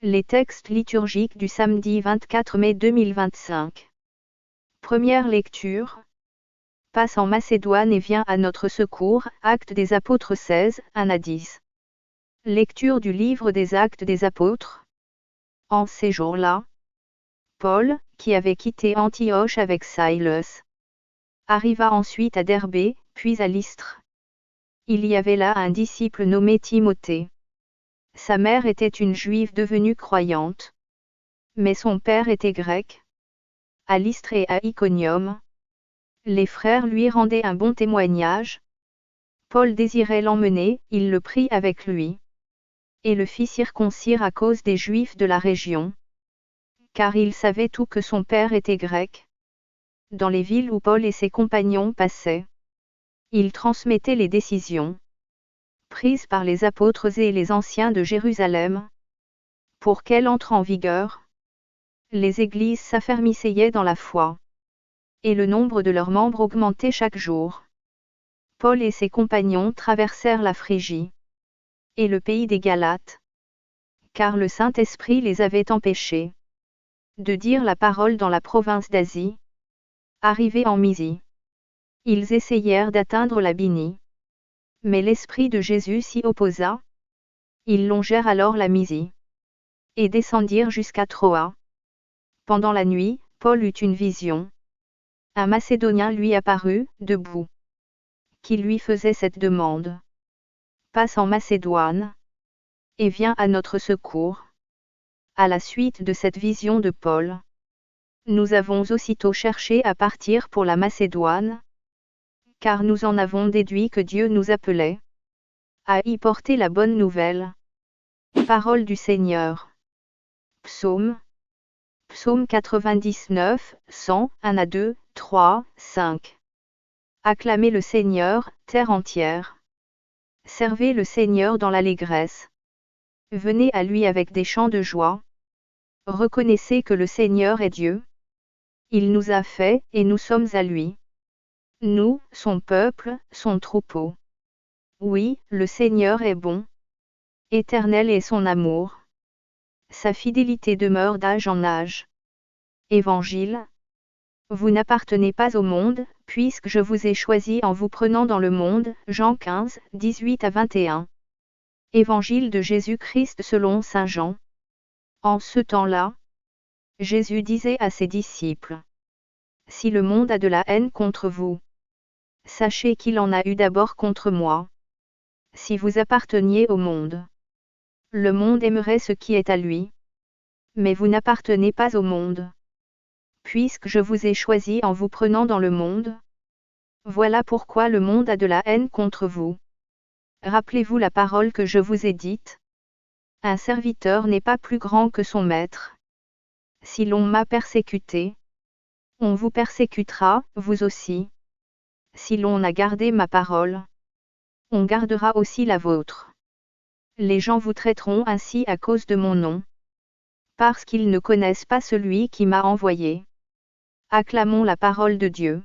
Les textes liturgiques du samedi 24 mai 2025. Première lecture. Passe en Macédoine et vient à notre secours. Actes des Apôtres 16, 1 à 10. Lecture du livre des Actes des Apôtres. En ces jours-là, Paul, qui avait quitté Antioche avec Silas, arriva ensuite à Derbé, puis à Lystre. Il y avait là un disciple nommé Timothée. Sa mère était une juive devenue croyante, mais son père était grec. À Lystre et à Iconium, les frères lui rendaient un bon témoignage. Paul désirait l'emmener, il le prit avec lui, et le fit circoncire à cause des Juifs de la région, car il savait tout que son père était grec. Dans les villes où Paul et ses compagnons passaient, il transmettait les décisions prises par les apôtres et les anciens de Jérusalem, pour qu'elles entrent en vigueur. Les églises s'affermissaient dans la foi, et le nombre de leurs membres augmentait chaque jour. Paul et ses compagnons traversèrent la Phrygie et le pays des Galates, car le Saint-Esprit les avait empêchés de dire la parole dans la province d'Asie. Arrivés en Mysie, ils essayèrent d'atteindre la Bithynie, mais l'Esprit de Jésus s'y opposa. Ils longèrent alors la Mysie et descendirent jusqu'à Troa. Pendant la nuit, Paul eut une vision. Un Macédonien lui apparut, debout, qui lui faisait cette demande. Passe en Macédoine, et viens à notre secours. À la suite de cette vision de Paul, nous avons aussitôt cherché à partir pour la Macédoine, car nous en avons déduit que Dieu nous appelait à y porter la bonne nouvelle. Parole du Seigneur. Psaume 99, 100, 1 à 2, 3, 5. Acclamez le Seigneur, terre entière. Servez le Seigneur dans l'allégresse. Venez à lui avec des chants de joie. Reconnaissez que le Seigneur est Dieu. Il nous a fait, et nous sommes à lui. Nous, son peuple, son troupeau. Oui, le Seigneur est bon. Éternel est son amour. Sa fidélité demeure d'âge en âge. Évangile. Vous n'appartenez pas au monde, puisque je vous ai choisi en vous prenant dans le monde. Jean 15, 18 à 21. Évangile de Jésus-Christ selon saint Jean. En ce temps-là, Jésus disait à ses disciples: Si le monde a de la haine contre vous, sachez qu'il en a eu d'abord contre moi. Si vous apparteniez au monde, le monde aimerait ce qui est à lui. Mais vous n'appartenez pas au monde, puisque je vous ai choisi en vous prenant dans le monde. Voilà pourquoi le monde a de la haine contre vous. Rappelez-vous la parole que je vous ai dite. Un serviteur n'est pas plus grand que son maître. Si l'on m'a persécuté, on vous persécutera, vous aussi. Si l'on a gardé ma parole, on gardera aussi la vôtre. Les gens vous traiteront ainsi à cause de mon nom, parce qu'ils ne connaissent pas celui qui m'a envoyé. Acclamons la parole de Dieu.